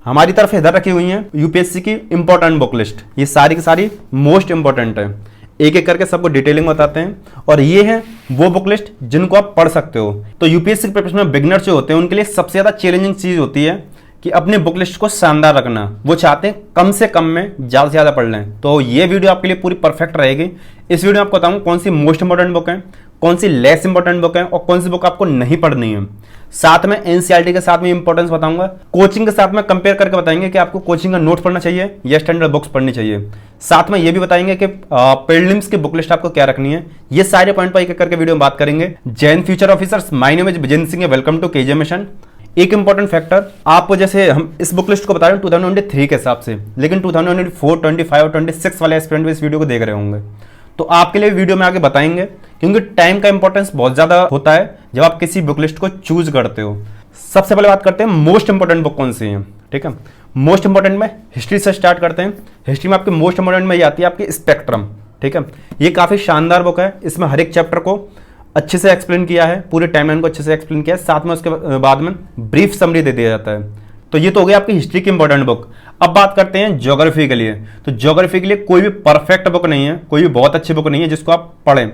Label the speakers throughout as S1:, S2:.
S1: हमारी तरफ इधर रखी हुई हैं यूपीएससी की इंपॉर्टेंट बुक लिस्ट। ये सारी की सारी मोस्ट इंपॉर्टेंट है, एक एक करके सबको डिटेलिंग बताते हैं। और ये है वो बुक लिस्ट जिनको आप पढ़ सकते हो। तो यूपीएससी प्रिपरेशन में बिगिनर्स जो होते हैं उनके लिए सबसे ज़्यादा चैलेंजिंग चीज़ होती है कि अपने बुक लिस्ट को शानदार रखना। वो चाहते हैं कम से कम में ज़्यादा से ज़्यादा पढ़ लें। तो ये वीडियो आपके लिए पूरी परफेक्ट रहेगी। इस वीडियो में आपको बताऊँ कौन सी मोस्ट इंपॉर्टेंट बुक है, कौन सी लेस इंपॉर्टेंट बुक है और कौन सी बुक आपको नहीं पढ़नी है। साथ में एनसीईआरटी के साथ में इंपॉर्टेंस बताऊंगा, कोचिंग के साथ में कंपेयर करके बताएंगे कि आपको कोचिंग का नोट्स पढ़ना चाहिए या स्टैंडर्ड बुक्स पढ़नी चाहिए। साथ में ये भी बताएंगे कि प्रीलिम्स की बुक लिस्ट आपको क्या रखनी है। ये सारे पॉइंट पर एक एक करके वीडियो में बात करेंगे। Jai Hind future officers, my name is Vijendra Singh, welcome to KJ mission. एक इंपॉर्टेंट फैक्टर, आपको जैसे हम इस बुक लिस्ट को बता रहे हैं 2023 के हिसाब से, लेकिन 2024, 25 और 26 वाले एस्पिरेंट भी इस वीडियो को देख रहे होंगे। तो आपके लिए वीडियो में आगे बताएंगे, क्योंकि टाइम का इंपॉर्टेंस बहुत ज्यादा होता है जब आप किसी बुक लिस्ट को चूज करते हो। सबसे पहले बात करते हैं मोस्ट इंपॉर्टेंट बुक कौन सी है। ठीक है, मोस्ट इंपॉर्टेंट में हिस्ट्री से स्टार्ट करते हैं। हिस्ट्री में आपके मोस्ट इंपॉर्टेंट में ये आती है आपकी स्पेक्ट्रम। ठीक है, ये काफी शानदार बुक है। इसमें हर एक चैप्टर को अच्छे से एक्सप्लेन किया है, पूरे टाइमलाइन को अच्छे से एक्सप्लेन किया है, साथ में उसके बाद में ब्रीफ समरी दे दिया जाता है। तो ये तो हो गई आपकी हिस्ट्री की इंपॉर्टेंट बुक। अब बात करते हैं ज्योग्राफी के लिए। तो ज्योग्राफी के लिए कोई भी परफेक्ट बुक नहीं है, कोई भी बहुत अच्छी बुक नहीं है जिसको आप पढ़ें।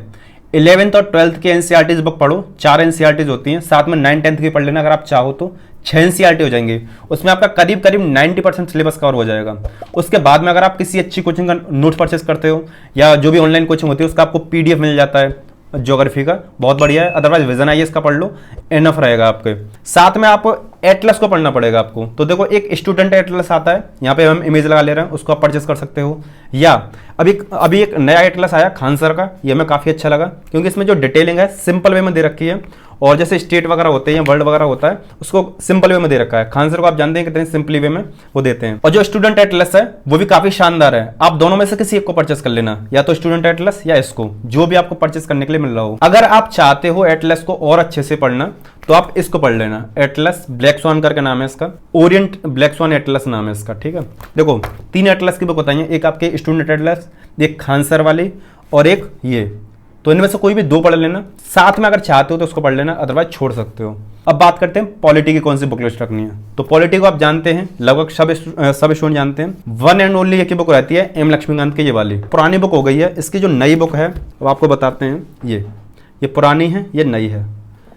S1: 11th और 12th के एनसीईआरटी बुक पढ़ो, 4 एनसीईआरटी होती हैं, साथ में 9th 10th की पढ़ लेना अगर आप चाहो तो। 6 एनसीईआरटी हो जाएंगे, उसमें आपका करीब करीब 90% सिलेबस कवर हो जाएगा। उसके बाद में अगर आप किसी अच्छी कोचिंग का नोट परचेस करते हो या जो भी ऑनलाइन कोचिंग होती है उसका आपको पीडीएफ मिल जाता है ज्योग्राफी का, बहुत बढ़िया है। अदरवाइज विजन आईएएस का पढ़ लो, एनफ रहेगा आपके। साथ में आप एटलस को पढ़ना पड़ेगा आपको। तो देखो एक स्टूडेंट एटलस आता है, यहाँ पे हम इमेज लगा ले रहे हैं, उसको आप परचेस कर सकते हो। या अभी एक नया एटलस आया खान सर का, ये हमें काफ़ी अच्छा लगा क्योंकि इसमें जो डिटेलिंग है सिंपल वे में दे रखी है। और जैसे स्टेट वगैरह होते हैं या वर्ल्ड वगैरह होता है उसको सिंपल वे में दे रखा है। खान सर को आप जानते हैं कितने सिंपली वे में वो देते हैं। और जो स्टूडेंट एटलस है वो भी काफी शानदार है। आप दोनों में से किसी एक को परचेस कर लेना, या तो स्टूडेंट एटलस या इसको, जो भी आपको परचेस करने के लिए मिल रहा हो। अगर आप चाहते हो एटलस को और अच्छे से पढ़ना तो आप इसको पढ़ लेना। एटलस ब्लैक स्वान करके नाम है इसका, ओरिएंट ब्लैक स्वान एटलस नाम है इसका। ठीक है, देखो 3 एटलस की बुक बताइए, एक आपके स्टूडेंट एटलस, एक खान सर वाली और एक ये। तो इनमें से कोई भी 2 पढ़ लेना, साथ में अगर चाहते हो तो उसको पढ़ लेना, अदरवाइज छोड़ सकते हो। अब बात करते हैं पॉलिटी की कौन सी बुक लिस्ट रखनी है। तो पॉलिटी को आप जानते हैं, लगभग सब स्टूडेंट जानते हैं। वन एंड ओनली एक ही बुक रहती है एम लक्ष्मीकांत की, ये वाली पुरानी बुक हो गई है। इसकी जो नई बुक है वो आपको बताते हैं। ये पुरानी है, ये नई है।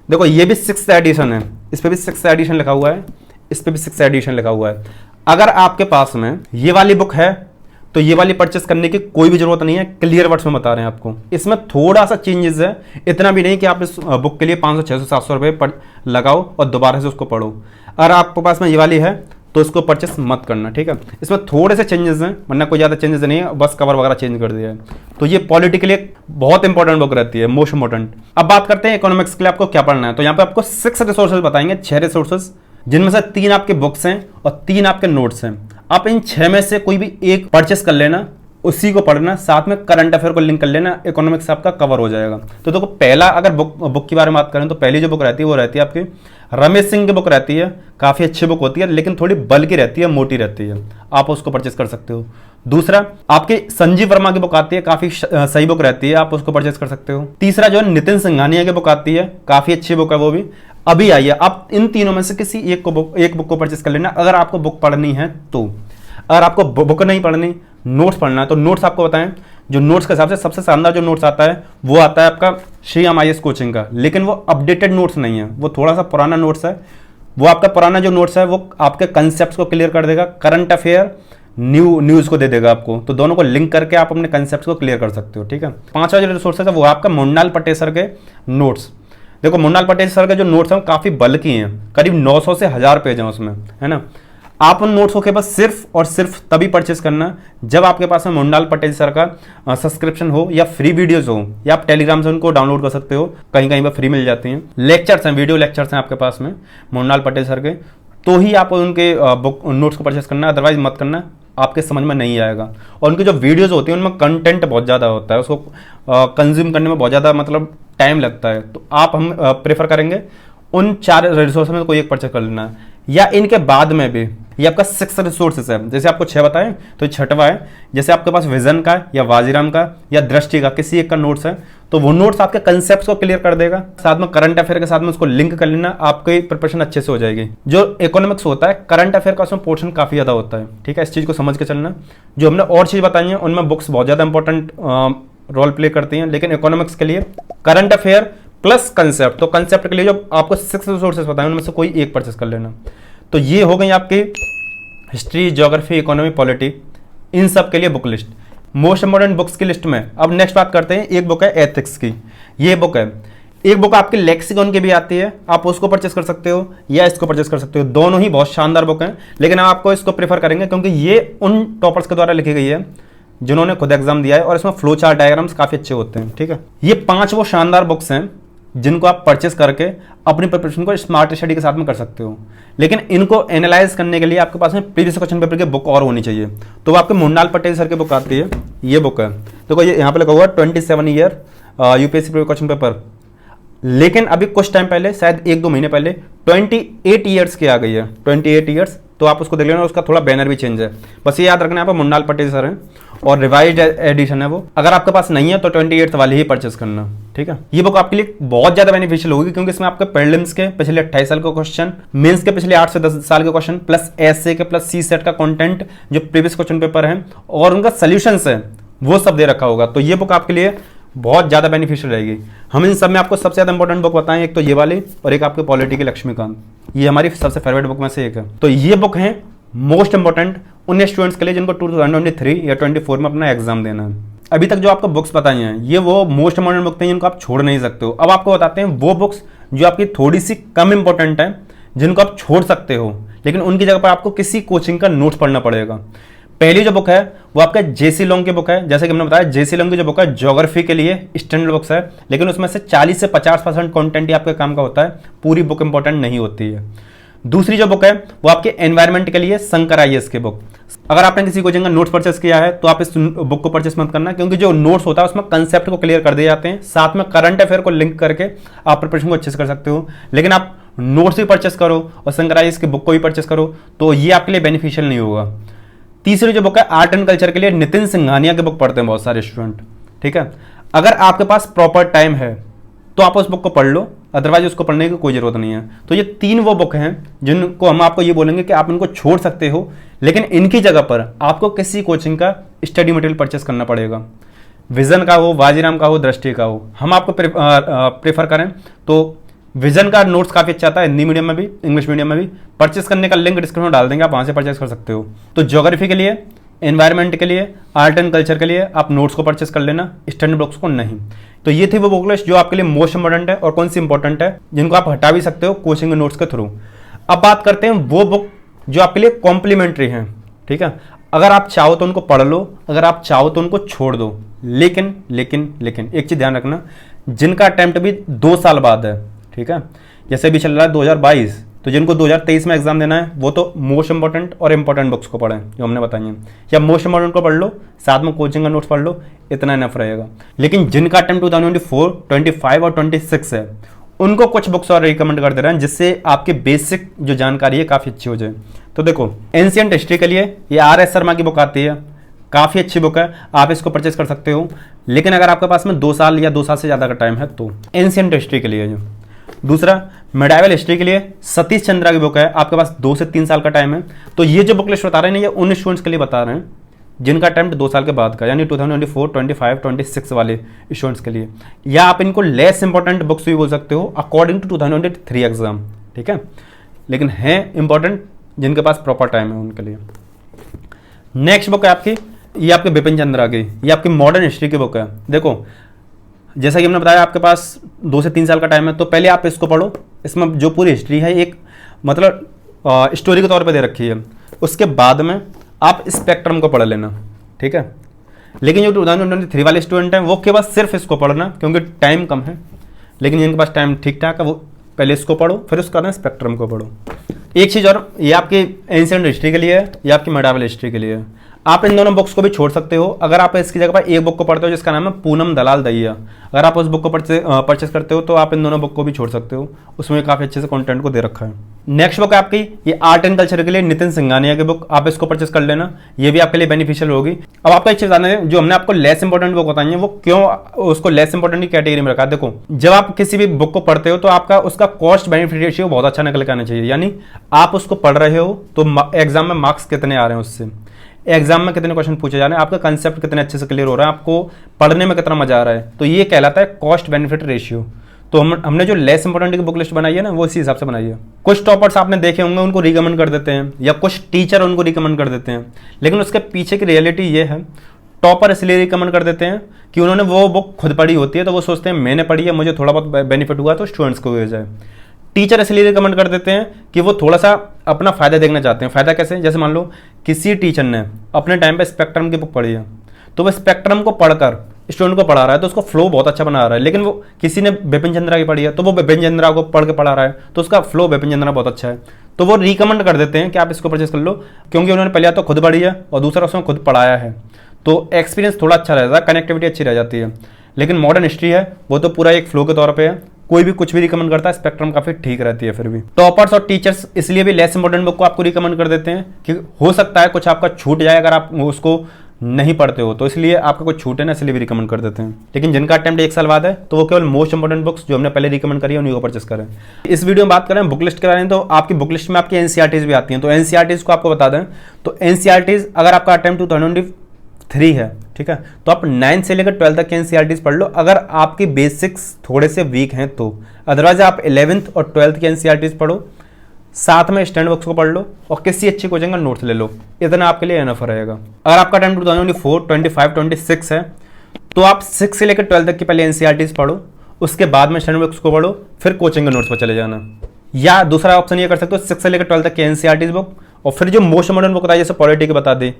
S1: देखो ये भी 6th एडिशन है, इस पर भी 6th एडिशन लिखा हुआ है, इस पर भी 6th एडिशन लिखा हुआ है। अगर आपके पास में ये वाली बुक है तो ये वाली परचेस करने की कोई भी जरूरत नहीं है, क्लियर वर्ड्स में बता रहे हैं आपको। इसमें थोड़ा सा चेंजेस है, इतना भी नहीं कि आप इस बुक के लिए 500, 600, 700 रुपये लगाओ और दोबारा से उसको पढ़ो। अगर आपके पास में ये वाली है तो इसको परचेस मत करना। ठीक है, इसमें थोड़े से चेंजेस हैं, वरना कोई ज़्यादा चेंजेस नहीं है, बस कवर वगैरह चेंज कर दिया है। तो ये पॉलिटी के लिए बहुत इंपॉर्टेंट बुक रहती है, मोस्ट इंपॉर्टेंट। अब बात करते हैं इकोनॉमिक्स के लिए आपको क्या पढ़ना है। तो यहाँ पे आपको 6 रिसोर्सेज बताएंगे, 6 रिसोर्सेज, जिनमें से 3 आपके बुक्स हैं और 3 आपके नोट्स हैं। आप इन 6 में से कोई भी एक परचेस कर लेना, उसी को पढ़ना, साथ में करंट अफेयर को लिंक कर लेना, इकोनॉमिक्स आपका कवर हो जाएगा। तो देखो पहला अगर बुक के बारे में बात करें तो पहली जो बुक रहती है वो रहती है आपकी रमेश सिंह की बुक रहती है। काफ़ी अच्छी बुक होती है, लेकिन थोड़ी बल्कि रहती है, मोटी रहती है, आप उसको परचेस कर सकते हो। दूसरा आपकी संजीव वर्मा की बुक आती है, काफ़ी सही बुक रहती है, आप उसको परचेस कर सकते हो। तीसरा जो है नितिन सिंघानिया की बुक आती है, काफ़ी अच्छी बुक है, वो भी अभी आई है। आप इन तीनों में से किसी एक बुक को परचेस कर लेना अगर आपको बुक पढ़नी है तो। अगर आपको बुक नहीं पढ़नी, नोट्स पढ़ना है, तो नोट्स आपको बताएं, जो नोट्स के हिसाब से सबसे शानदार जो नोट्स आता है वो आता है आपका श्रीराम आईएएस कोचिंग का, लेकिन वो अपडेटेड नोट्स नहीं है, वो थोड़ा सा पुराना नोट्स है। वो आपका पुराना जो नोट्स है वो आपके कंसेप्ट को क्लियर कर देगा, करंट अफेयर न्यूज़ को दे देगा आपको। तो दोनों को लिंक करके आप अपने कंसेप्ट को क्लियर कर सकते हो। ठीक है, 5वां जो रिसोर्सेज है वो आपका मुन्नाल पटेल सर के नोट्स। देखो मुन्नाल पटेल सर के जो नोट्स हैं काफ़ी बल्कि हैं, करीब 900 से 1000 पेज हैं उसमें, है ना। आप उन नोट्स को केवल सिर्फ और सिर्फ तभी परचेस करना जब आपके पास में मुन्नाल पटेल सर का सब्सक्रिप्शन हो या फ्री वीडियोस हो, या आप टेलीग्राम से उनको डाउनलोड कर सकते हो, कहीं कहीं पर फ्री मिल जाती हैं। लेक्चर्स हैं, वीडियो लेक्चर्स हैं आपके पास में मुन्नाल पटेल सर के, तो ही आप उनके बुक नोट्स को परचेस करना, अदरवाइज मत करना, आपके समझ में नहीं आएगा। और उनकी जो वीडियोस होती हैं उनमें कंटेंट बहुत ज़्यादा होता है, उसको कंज्यूम करने में बहुत ज़्यादा मतलब टाइम लगता है। तो हम प्रेफर करेंगे उन 4 रिसोर्स में कोई एक परचेस कर लेना, या इनके बाद में भी ये आपका 6 रिसोर्सेस है। जैसे आपको 6 बताएं तो 6वां है, जैसे आपके पास विजन का या वाजीराम का या दृष्टि का किसी एक का नोट्स है तो वो नोट्स आपके कंसेप्ट को क्लियर कर देगा, साथ में करंट अफेयर के साथ में उसको लिंक कर लेना, आपकी प्रिपरेशन अच्छे से हो जाएगी। जो इकोनॉमिक्स होता है, करंट अफेयर का उसमें पोर्शन काफी ज्यादा होता है, ठीक है, इस चीज को समझ के चलना। जो हमने और चीज बताई है उनमें बुक्स बहुत ज्यादा इंपॉर्टेंट रोल प्ले करती हैं, लेकिन इकोनॉमिक्स के लिए करंट अफेयर प्लस कंसेप्ट, तो कंसेप्ट के लिए जो आपको 6 रिसोर्सेज बताएं उनमें से कोई एक परचेस कर लेना। तो ये हो गई आपकी हिस्ट्री, ज्योग्राफी, इकोनॉमी, पॉलिटी, इन सब के लिए book list, most important books की लिस्ट में। अब नेक्स्ट बात करते हैं, एक बुक है एथिक्स की, ये बुक है, एक बुक आपकी लेक्सिकॉन की भी आती है, आप उसको परचेस कर सकते हो या इसको परचेस कर सकते हो, दोनों ही बहुत शानदार बुक हैं, लेकिन हम आपको इसको प्रेफर करेंगे क्योंकि ये उन टॉपर्स के द्वारा लिखी गई है जिन्होंने खुद एग्जाम दिया है और इसमें फ्लो चार्ट डायग्राम्स काफी अच्छे होते हैं, ठीक है। ये 5 वो शानदार बुक्स हैं जिनको आप परचेस करके अपनी प्रिपरेशन को स्मार्ट स्टडी के साथ में कर सकते हो, लेकिन इनको एनालाइज करने के लिए आपके पास में प्रीवियस क्वेश्चन पेपर की बुक और होनी चाहिए। तो वो आपके मुंडाल पटेल सर की बुक आती है, ये बुक है, देखो ये यहाँ पे लिखा हुआ है 27 ईयर यूपीएससी क्वेश्चन पेपर, लेकिन अभी कुछ टाइम पहले, शायद 1-2 महीने पहले 28 ईयर्स की आ गई है, 28 ईयर्स, तो आप उसको देख लेना, उसका थोड़ा बैनर भी चेंज है, बस ये याद रखना है, मुंडाल पटेल सर हैं और रिवाइज्ड एडिशन है वो। अगर आपके पास नहीं है तो 28 वाली ही परचेस करना, ठीक है। ये बुक आपके लिए बहुत ज्यादा बेनिफिशियल होगी क्योंकि इसमें आपके प्रीलिम्स के पिछले 28 साल के क्वेश्चन, मेंस के पिछले 8 से 10 साल के क्वेश्चन, प्लस एसए के प्लस सी सेट का कंटेंट जो प्रीवियस क्वेश्चन पेपर है और उनका सोल्यूशंस है वो सब दे रखा होगा। तो ये बुक आपके लिए बहुत ज्यादा बेनिफिशियल रहेगी। हम इन सब में आपको सबसे ज्यादा इंपॉर्टेंट बुक बताएं, एक तो ये वाली और एक आपके पॉलिटी की लक्ष्मीकांत, ये हमारी सबसे फेवरेट बुक में से एक है। तो ये बुक है मोस्ट इंपॉर्टेंट उन स्टूडेंट्स के लिए जिनको 2023 या 24 में अपना एग्जाम देना है। अभी तक जो आपको बुक्स बताई हैं ये वो मोस्ट इंपॉर्टेंट बुक हैं जिनको आप छोड़ नहीं सकते हो। अब आपको बताते हैं वो बुक्स जो आपकी थोड़ी सी कम इंपॉर्टेंट है, जिनको आप छोड़ सकते हो, लेकिन उनकी जगह पर आपको किसी कोचिंग का नोट्स पढ़ना पड़ेगा। पहली जो बुक है वो आपका जेसी लॉन्ग की बुक है, जैसे कि हमने बताया जेसी लॉन्ग की जो बुक है ज्योग्राफी के लिए स्टैंडर्ड बुक्स है, लेकिन उसमें से 40 से 50% कंटेंट ही आपके काम का होता है, पूरी बुक इंपॉर्टेंट नहीं होती है। दूसरी जो बुक है वो आपके एनवायरमेंट के लिए शंकर आईएएस की बुक। अगर आपने किसी कोचिंग का नोट्स परचेस किया है तो आप इस बुक को परचेस मत करना, क्योंकि जो नोट्स होता है उसमें कंसेप्ट को क्लियर कर दिए जाते हैं, साथ में करंट अफेयर को लिंक करके आप प्रिपरेशन को अच्छे से कर सकते हो। लेकिन आप नोट्स भी परचेस करो और शंकर आईएएस की बुक को भी परचेस करो तो ये आपके लिए बेनिफिशियल नहीं होगा। तीसरी जो बुक है आर्ट एंड कल्चर के लिए नितिन सिंघानिया की बुक पढ़ते हैं बहुत सारे स्टूडेंट, ठीक है। अगर आपके पास प्रॉपर टाइम है तो आप उस बुक को पढ़ लो, अदरवाइज उसको पढ़ने की कोई जरूरत नहीं है। तो ये 3 वो बुक हैं जिनको हम आपको ये बोलेंगे कि आप इनको छोड़ सकते हो, लेकिन इनकी जगह पर आपको किसी कोचिंग का स्टडी मटेरियल परचेस करना पड़ेगा, विजन का हो, वाजीराम का हो, दृष्टि का हो। हम आपको प्रेफर करें तो विजन का नोट्स काफी अच्छा आता है, हिंदी मीडियम में भी इंग्लिश मीडियम में भी। परचेस करने का लिंक डिस्क्रिप्शन में डाल देंगे, आप वहां से परचेस कर सकते हो। तो ज्योग्राफी के लिए, एनवायरमेंट के लिए, आर्ट एंड कल्चर के लिए आप नोट्स को परचेस कर लेना, स्टैंडर्ड बुक्स को नहीं। तो ये थी वो बुक लिस्ट जो आपके लिए मोस्ट इंपॉर्टेंट है और कौन सी इंपॉर्टेंट है जिनको आप हटा भी सकते हो कोचिंग नोट्स के थ्रू। अब बात करते हैं वो बुक जो आपके लिए कॉम्प्लीमेंट्री है, ठीक है। अगर आप चाहो तो उनको पढ़ लो, अगर आप चाहो तो उनको छोड़ दो, लेकिन लेकिन लेकिन एक चीज ध्यान रखना, जिनका अटेम्प्ट भी 2 साल बाद है, ठीक है, जैसे भी चल रहा है 2022, तो जिनको 2023 में एग्जाम देना है वो तो मोस्ट इंपॉर्टेंट और इंपॉर्टेंट बुक्स को पढ़ें जो हमने बताई हैं, या मोस्ट इंपॉर्टेंट को पढ़ लो, साथ में कोचिंग का नोट्स पढ़ लो, इतना इनफ रहेगा। लेकिन जिनका अटेम्प्ट 2024, 25 और 26 है उनको कुछ बुक्स और रिकमेंड कर दे रहे हैं जिससे आपकी बेसिक जो जानकारी है काफ़ी अच्छी हो जाए। तो देखो एंशिएंट हिस्ट्री के लिए ये RS शर्मा की बुक आती है, काफ़ी अच्छी बुक है, आप इसको परचेस कर सकते हो। लेकिन अगर आपके पास में 2 साल या 2 साल से ज़्यादा का टाइम है तो एंशिएंट हिस्ट्री के लिए जो दूसरा मेडाइवल हिस्ट्री के लिए सतीश चंद्रा की बुक है, आपके पास 2 से 3 साल का टाइम है। तो ये जो बुक लिस्ट बता रहे हैं ये उन स्टूडेंट्स के लिए बता रहे हैं जिनका अटेम्प्ट 2 साल के बाद का, यानी 2024, 25, 26 वाले स्टूडेंट्स के लिए, या आप इनको लेस इंपॉर्टेंट बुक्स भी बोल सकते हो अकॉर्डिंग टू 2023 एग्जाम, ठीक है, लेकिन है इंपॉर्टेंट जिनके पास प्रॉपर टाइम है उनके लिए। नेक्स्ट बुक है आपकी, ये आपके बिपिन चंद्रा की, ये आपकी मॉडर्न हिस्ट्री की बुक है। देखो जैसा कि हमने बताया आपके पास 2 से 3 साल का टाइम है, तो पहले आप इसको पढ़ो, इसमें जो पूरी हिस्ट्री है एक मतलब स्टोरी के तौर पे दे रखी है, उसके बाद में आप स्पेक्ट्रम को पढ़ लेना, ठीक है। लेकिन जो 2023 वाले स्टूडेंट हैं वो केवल सिर्फ इसको पढ़ना क्योंकि टाइम कम है, लेकिन जिनके पास टाइम ठीक ठाक है वो पहले इसको पढ़ो, फिर उसके बाद स्पेक्ट्रम को पढ़ो। एक चीज़ और, ये आपकी एंशिएंट हिस्ट्री के लिए है, ये आपकी मेडाइवल हिस्ट्री के लिए है। आप इन दोनों बुक्स को भी छोड़ सकते हो। अगर आप इसकी जगह पर एक बुक को पढ़ते हो जिसका नाम है पूनम दलाल दहिया, अगर आप उस बुक को परचेस करते हो तो आप इन दोनों बुक को भी छोड़ सकते हो, उसमें काफ़ी अच्छे से कंटेंट को दे रखा है। नेक्स्ट बुक है आपकी ये आर्ट एंड कल्चर के लिए नितिन सिंघानिया की बुक, आप इसको परचेस कर लेना, ये भी आपके लिए बेनिफिशियल होगी। अब आपको एक चीज बताना है, जो हमने आपको लेस इंपॉर्टेंट बुक बताई है वो क्यों उसको लेस इंपॉर्टेंट की कैटेगरी में रखा है। देखो, जब आप किसी भी बुक को पढ़ते हो तो आपका उसका कॉस्ट बेनिफिट रेशियो बहुत अच्छा निकल के आना चाहिए, यानी आप उसको पढ़ रहे हो तो एग्जाम में मार्क्स कितने आ रहे हैं उससे, एग्जाम में कितने क्वेश्चन पूछे जा रहे हैं, आपका कंसेप्ट कितने अच्छे से क्लियर हो रहा है, आपको पढ़ने में कितना मजा आ रहा है, तो ये कहलाता है कॉस्ट बेनिफिट रेशियो। तो हमने जो लेस इंपॉर्टेंट की बुक लिस्ट बनाई है ना वो इसी हिसाब से बनाई है। कुछ टॉपर्स आपने देखे होंगे उनको रिकमेंड कर देते हैं, या कुछ टीचर उनको रिकमेंड कर देते हैं, लेकिन उसके पीछे की रियलिटी ये है, टॉपर इसलिए रिकमेंड कर देते हैं कि उन्होंने वो बुक खुद पढ़ी होती है, तो वो सोचते हैं मैंने पढ़ी है, मुझे थोड़ा बहुत बेनिफिट हुआ तो स्टूडेंट्स को हो जाए। टीचर इसलिए रिकमेंड कर देते हैं कि वो थोड़ा सा अपना फायदा देखना चाहते हैं। फायदा कैसे, जैसे मान लो किसी टीचर ने अपने टाइम पे स्पेक्ट्रम की बुक पढ़ी है, तो वो स्पेक्ट्रम को पढ़कर स्टूडेंट को पढ़ा रहा है तो उसको फ्लो बहुत अच्छा बना रहा है, लेकिन वो किसी ने बिपिन चंद्रा की पढ़ी है तो वो बिपिन चंद्रा को पढ़ के पढ़ा रहा है तो उसका फ्लो बिपिन चंद्रा बहुत अच्छा है, तो वो रिकमेंड कर देते हैं कि आप इसको परचेस कर लो, क्योंकि उन्होंने पहले तो खुद पढ़ी है और दूसरा उसमें खुद पढ़ाया है, तो एक्सपीरियंस थोड़ा अच्छा रहता है, कनेक्टिविटी अच्छी रह जाती है। लेकिन मॉडर्न हिस्ट्री है वो तो पूरा एक फ्लो के तौर पे है, कोई भी कुछ भी रिकमेंड करता है, स्पेक्ट्रम काफी ठीक रहती है। फिर भी टॉपर्स और टीचर्स इसलिए भी लेस इंपॉर्टेंट बुक को आपको रिकमेंड कर देते हैं कि हो सकता है कुछ आपका छूट जाए अगर आप उसको नहीं पढ़ते हो, तो इसलिए आपका कुछ छूट है ना, इसलिए भी रिकमेंड कर देते हैं। लेकिन जिनका अटेम्प्ट 1 साल बाद है तो वो केवल मोस्ट इंपॉर्टेंट बुक्स जो हमने पहले रिकमेंड करी है उन्हीं को परचेस करें। इस वीडियो में बात करें बुक लिस्ट के बारे में, तो आपकी बुक लिस्ट में आपकी एनसीईआरटीज भी आती हैं, तो एनसीईआरटीज को आपको बता दें तो एनसीईआरटीज अगर आपका अटेम्प्ट 2023 है, ठीक है, तो आप 9 से लेकर 12 तक के एनसीईआरटीज पढ़ लो अगर आपकी बेसिक्स थोड़े से वीक हैं तो, अदरवाइज आप 11th और 12th की एनसीईआरटीज पढ़ो, साथ में स्टैंड बुक्स को पढ़ लो और किसी अच्छी कोचिंग का नोट्स ले लो, इतना आपके लिए एनफ रहेगा। अगर आपका टाइम 2024, 25, 26 है तो आप 6 से लेकर 12 तक की पहले एनसीईआरटीज पढ़ो, उसके बाद में स्टैंड बुक्स को पढ़ो, फिर कोचिंग के नोट्स पर चले जाना। या दूसरा ऑप्शन ये कर सकते हो 6 से लेकर 12 तक की एनसीईआरटीज बुक और फिर जो मोस्ट इंपोर्टेंट बुक बताई, जैसे पॉलिटी की बता दी,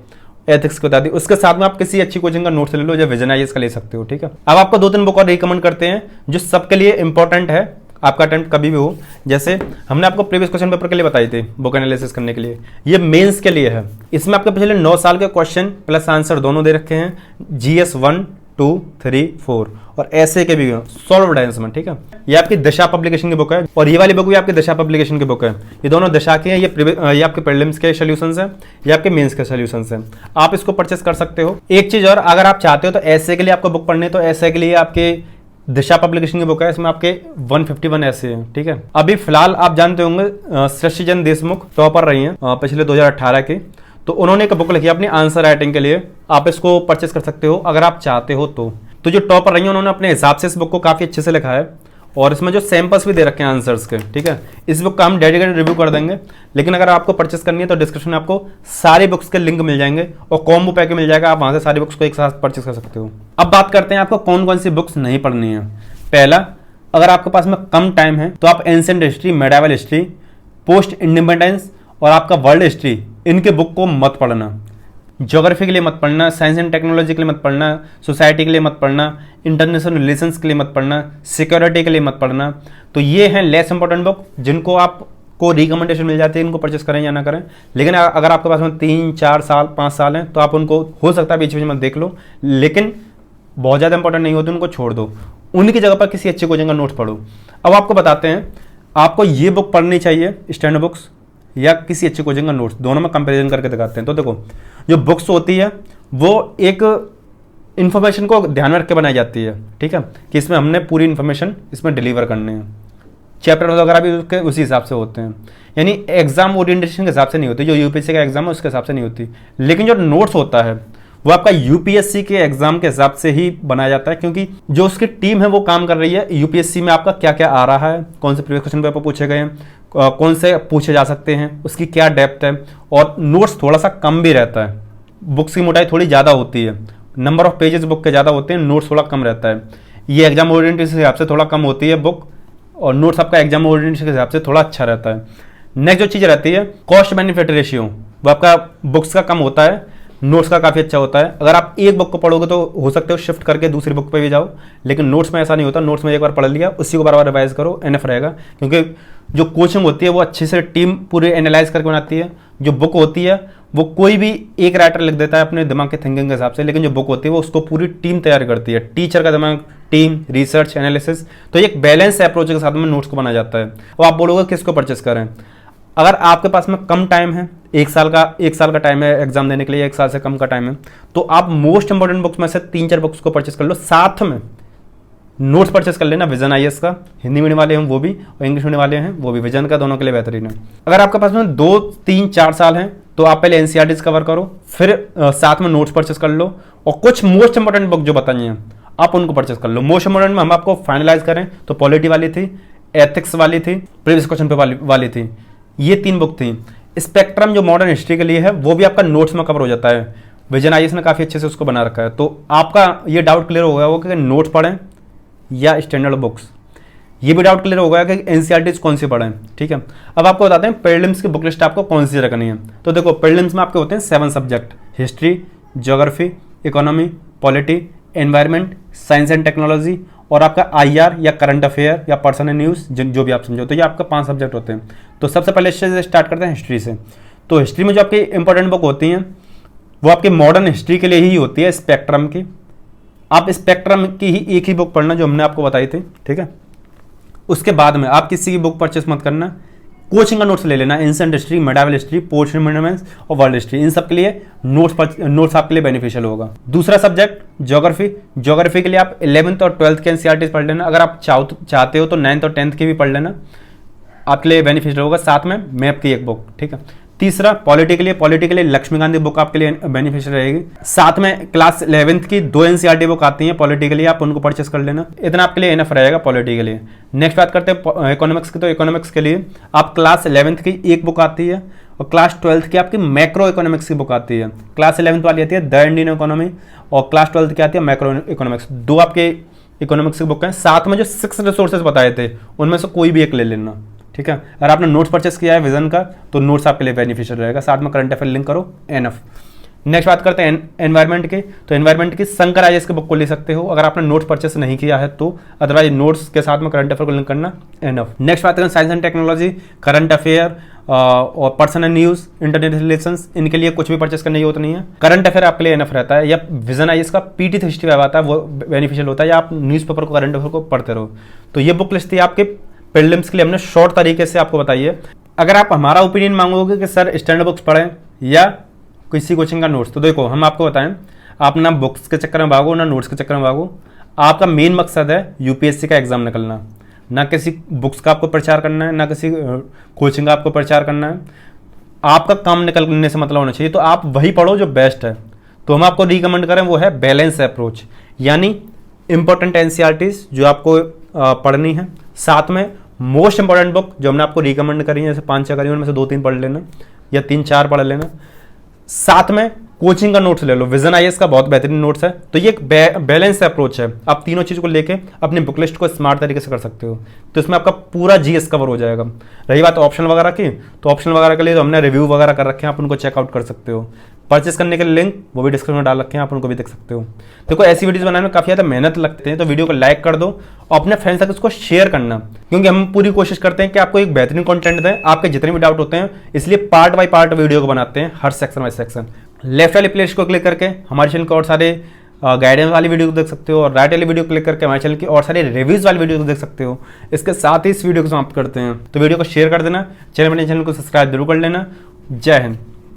S1: एथिक्स की बता दी, उसके साथ में आप किसी अच्छी कोचिंग का नोट्स ले लो, जो विजनाइज का ले सकते हो, ठीक है। अब आपको 2-3 बुक और रिकमेंड करते हैं जो सबके लिए इंपॉर्टेंट है, आपका अटेम्प्ट कभी भी हो। जैसे हमने आपको प्रीवियस क्वेश्चन पेपर के लिए बताई थी बुक एनालिसिस करने के लिए, ये मेंस के लिए है। इसमें आपके पिछले 9 साल के क्वेश्चन प्लस आंसर दोनों दे रखे हैं, जीएस 1, 2, 3, 4 और ऐसे के भी सॉल्व्ड है इसमें, ठीक है। ये आपकी दिशा पब्लिकेशन की बुक है और ये वाली बुक भी आपकी दिशा पब्लिकेशन की बुक है। ये दोनों दिशा की है, ये आपके प्रीलिम्स के सॉल्यूशंस हैं, ये आपके मेंस के सॉल्यूशंस हैं। आप इसको परचेस कर सकते हो। एक चीज और, अगर आप चाहते हो तो ऐसे के लिए आपको बुक पढ़नी है तो ऐसे के लिए आपके दिशा पब्लिकेशन की बुक है, इसमें आपके 151 ऐसे हैं, ठीक है। अभी फिलहाल आप जानते होंगे सृष्टिजन देशमुख टॉपर रही हैं पिछले 2018 की, तो उन्होंने एक बुक लिखी अपनी आंसर राइटिंग के लिए, आप इसको परचेस कर सकते हो अगर आप चाहते हो तो जो टॉपर रही हैं उन्होंने अपने हिसाब से इस बुक को काफी अच्छे से लिखा है और इसमें जो सैंपल्स भी दे रखे हैं आंसर्स के, ठीक है। इस बुक का हम डेडिकेटेड रिव्यू कर देंगे, लेकिन अगर आपको परचेस करनी है तो डिस्क्रिप्शन में आपको सारी बुक्स के लिंक मिल जाएंगे और कॉम्बो पैक मिल जाएगा, आप वहां से सारी बुक्स को एक साथ परचेस कर सकते हो। अब बात करते हैं आपको कौन कौन सी बुक्स नहीं पढ़नी है। पहला, अगर आपके पास में कम टाइम है तो आप ancient history, medieval history, post independence और आपका वर्ल्ड हिस्ट्री, इनके बुक को मत पढ़ना। ज्योग्राफी के लिए मत पढ़ना, साइंस एंड टेक्नोलॉजी के लिए मत पढ़ना, सोसाइटी के लिए मत पढ़ना, इंटरनेशनल रिलेशंस के लिए मत पढ़ना, सिक्योरिटी के लिए मत पढ़ना। तो ये हैं लेस इंपॉर्टेंट बुक जिनको आपको रिकमेंडेशन मिल जाती है, इनको परचेस करें या ना करें। लेकिन अगर आपके पास में 3, 4 साल, 5 साल हैं तो आप उनको हो सकता है बीच बीच में देख लो, लेकिन बहुत ज़्यादा इंपॉर्टेंट नहीं होती, उनको छोड़ दो, उनकी जगह पर किसी अच्छी कोचिंग का नोट्स पढ़ो। अब आपको बताते हैं आपको ये बुक पढ़नी चाहिए स्टैंडर्ड बुक्स या किसी अच्छी कोचिंग का नोट्स, दोनों में कंपैरिजन करके दिखाते हैं। तो देखो, जो बुक्स होती है वो एक इन्फॉर्मेशन को ध्यान में रख के बनाई जाती है, ठीक है, कि इसमें हमने पूरी इन्फॉर्मेशन इसमें डिलीवर करने हैं। चैप्टर वगैरह भी उसके उसी हिसाब से होते हैं, यानी एग्जाम ओरिएंटेशन के हिसाब से नहीं होती, जो यूपीएससी का एग्जाम है उसके हिसाब से नहीं होती। लेकिन जो नोट्स होता है वो आपका यूपीएससी के एग्जाम के हिसाब से ही बनाया जाता है, क्योंकि जो उसकी टीम है वो काम कर रही है यूपीएससी में आपका क्या क्या आ रहा है, कौन से प्रीवियस क्वेश्चन पेपर पूछे गए हैं, कौन से पूछे जा सकते हैं, उसकी क्या डेप्थ है, और नोट्स थोड़ा सा कम भी रहता है। बुक्स की मोटाई थोड़ी ज़्यादा होती है, नंबर ऑफ पेजेस बुक के ज़्यादा होते हैं, नोट्स थोड़ा कम रहता है। ये एग्जाम ओरिएंटेशन के हिसाब से थोड़ा कम होती है बुक, और नोट्स आपका एग्जाम ओरिएंटेशन के हिसाब से थोड़ा अच्छा रहता है। नेक्स्ट जो चीज़ रहती है कॉस्ट बेनिफिट रेशियो, वो आपका बुक्स का कम होता है, नोट्स का काफ़ी अच्छा होता है। अगर आप एक बुक को पढ़ोगे तो हो सकते हो शिफ्ट करके दूसरी बुक पे भी जाओ, लेकिन नोट्स में ऐसा नहीं होता। नोट्स में एक बार पढ़ लिया, उसी को बार बार रिवाइज करो, एनफ रहेगा। क्योंकि जो कोचिंग होती है वो अच्छे से टीम पूरे एनालाइज करके बनाती है। जो बुक होती है वो कोई भी एक राइटर लिख देता है अपने दिमाग के थिंकिंग के हिसाब से, लेकिन जो बुक होती है वो उसको पूरी टीम तैयार करती है। टीचर का दिमाग, टीम, रिसर्च, एनालिसिस, तो एक बैलेंस अप्रोच के साथ में नोट्स को बनाया जाता है। और आप बोलोगे किसको परचेस करें? अगर आपके पास में कम टाइम है, एक साल का टाइम है एग्जाम देने के लिए, 1 साल से कम का टाइम है, तो आप मोस्ट इंपॉर्टेंट बुक्स में से 3-4 बुक्स को परचेस कर लो। साथ में नोट्स परचेस कर लेना विजन आईएएस का, हिंदी मीडियम वाले हैं वो भी और इंग्लिश मीडियम वाले हैं वो भी, विजन का दोनों के लिए बेहतरीन है। अगर आपके पास में 2, 3, 4 साल हैं तो आप पहले एनसीईआरटीज कवर करो, फिर साथ में नोट्स परचेस कर लो, और कुछ मोस्ट इंपॉर्टेंट बुक जो बताई हैं आप उनको परचेस कर लो। मोस्ट इंपॉर्टेंट में हम आपको फाइनलाइज करें तो पॉलिटी वाली थी, एथिक्स वाली थी, प्रीवियस क्वेश्चन पेपर वाली थी, ये 3 बुक थी। स्पेक्ट्रम जो मॉडर्न हिस्ट्री के लिए है वो भी आपका नोट्स में कवर हो जाता है। विजन आईएएस ने काफ़ी अच्छे से उसको बना रखा है। तो आपका ये डाउट क्लियर हो गया होगा कि नोट्स पढ़ें या स्टैंडर्ड बुक्स। ये भी डाउट क्लियर हो गया कि एनसीईआरटीज कौन सी पढ़ें। ठीक है, अब आपको बताते हैं प्रीलिम्स की बुक लिस्ट आपको कौन सी रखनी है। तो देखो प्रीलिम्स में आपके होते हैं 7 subject, history, geography, economy, polity, environment, science and technology, और आपका आईआर या करंट अफेयर या पर्सनल न्यूज़, जो भी आप समझो। तो ये आपका 5 सब्जेक्ट होते हैं। तो सबसे पहले इससे स्टार्ट करते हैं हिस्ट्री से। तो हिस्ट्री में जो आपकी इंपॉर्टेंट बुक होती हैं वो आपकी मॉडर्न हिस्ट्री के लिए ही होती है, स्पेक्ट्रम की। आप स्पेक्ट्रम की ही एक ही बुक पढ़ना जो हमने आपको बताई थी। ठीक है, उसके बाद में आप किसी की बुक परचेस मत करना, कोचिंग का नोट्स ले लेना। Ancient history, medieval history, post monuments और वर्ल्ड हिस्ट्री, इन सब के लिए नोट्स आपके लिए बेनिफिशियल होगा। दूसरा सब्जेक्ट ज्योग्राफी। ज्योग्राफी के लिए आप 11th और 12th के एनसीईआरटीज पढ़ लेना। अगर आप चाहते हो तो 9th और 10th की भी पढ़ लेना, आपके लिए बेनिफिशियल होगा। साथ में मैप की एक बुक। ठीक है, तीसरा पॉलिटी के लिए लक्ष्मी गांधी बुक आपके लिए बेनिफिशियल रहेगी। साथ में क्लास 11th की 2 एनसीईआरटी बुक आती हैं पॉलिटी के लिए, आप उनको परचेस कर लेना। इतना आपके लिए इनफ रहेगा पॉलिटी के लिए। नेक्स्ट बात करते हैं इकोनॉमिक्स की। तो इकोनॉमिक्स के लिए आप क्लास 11th की एक बुक आती है और क्लास 12th की आपकी मैक्रो इकोनॉमिक्स की बुक आती है। क्लास 11th वाली आती है द इंडियन इकोनॉमी और क्लास 12th की आती है मैक्रो इकोनॉमिक्स। 2 आपके इकोनॉमिक्स की बुक हैं। साथ में जो 6 रिसोर्सेज बताए थे उनमें से कोई भी एक ले लेना। ठीक है, अगर आपने नोट्स परचेस किया है विजन का तो नोट्स आपके लिए बेनिफिशियल रहेगा। साथ में करंट अफेयर लिंक करो, एनफ। नेक्स्ट बात करते हैं एनवायरनमेंट के। तो एनवायरनमेंट की शंकर आईएएस की बुक को ले सकते हो अगर आपने नोट्स परचेस नहीं किया है तो, अदरवाइज नोट्स के साथ में करंट अफेयर को लिंक करना, एनफ। नेक्स्ट बात करें science and technology, current affair और पर्सनल न्यूज़, इंटरनेशनल रिलेशंस, इनके लिए कुछ भी परचेस करने की जरूरत नहीं है। करंट अफेयर आपके लिए एनफ रहता है। या विजन आईएएस का पीटी हिस्ट्री आता है वो बेनिफिशियल होता है, या आप न्यूज़पेपर को करंट अफेयर को पढ़ते रहो। तो ये बुक लिस्ट थी आपके प्रीलिम्स के लिए, हमने शॉर्ट तरीके से आपको बताई है। अगर आप हमारा ओपिनियन मांगोगे कि सर स्टैंडर्ड बुक्स पढ़ें या किसी कोचिंग का नोट्स, तो देखो हम आपको बताएं, आप ना बुक्स के चक्कर में भागो ना नोट्स के चक्कर में भागो। आपका मेन मकसद है यूपीएससी का एग्जाम निकलना, ना किसी बुक्स का आपको प्रचार करना है, ना किसी कोचिंग का आपको प्रचार करना है। आपका काम निकलने से मतलब होना चाहिए, तो आप वही पढ़ो जो बेस्ट है। तो हम आपको रिकमेंड करें वो है बैलेंस अप्रोच, यानी इंपॉर्टेंट एनसीईआरटीज जो आपको पढ़नी है, साथ में मोस्ट इंपॉर्टेंट बुक जो हमने आपको रिकमेंड करी है, जैसे 5-6 करी उनमें से 2-3 पढ़ लेना या 3-4 पढ़ लेना। साथ में कोचिंग का नोट्स ले लो, विजन आईएएस का बहुत बेहतरीन नोट्स है। तो ये एक बैलेंस अप्रोच है, आप तीनों चीज़ को लेके अपनी बुक लिस्ट को स्मार्ट तरीके से कर सकते हो। तो इसमें आपका पूरा जीएस कवर हो जाएगा। रही बात ऑप्शन वगैरह की, तो ऑप्शन वगैरह के लिए तो हमने रिव्यू वगैरह कर रखे हैं, आप उनको चेकआउट कर सकते हो। परचेस करने के लिंक वो भी डिस्क्रिप्शन में डाल रखे हैं, आप उनको भी देख सकते हो। देखो ऐसी वीडियोस बनाने में काफ़ी ज़्यादा मेहनत लगते हैं, तो वीडियो को लाइक कर दो और अपने फ्रेंड्स तक उसको शेयर करना, क्योंकि हम पूरी कोशिश करते हैं कि आपको एक बेहतरीन कंटेंट दें, आपके जितने भी डाउट होते हैं, इसलिए पार्ट बाय पार्ट वीडियो को बनाते हैं, हर सेक्शन बाय सेक्शन। लेफ्ट वाली प्लेलिस्ट को क्लिक करके हमारे चैनल के और सारे गाइडेंस वाली वीडियो को देख सकते हो, और राइट वाली वीडियो क्लिक करके हमारे चैनल की और सारे रिव्यूज वाली वीडियो को देख सकते हो। इसके साथ ही इस वीडियो को समाप्त करते हैं, तो वीडियो को शेयर कर देना, चैनल को सब्सक्राइब जरूर कर लेना। जय हिंद।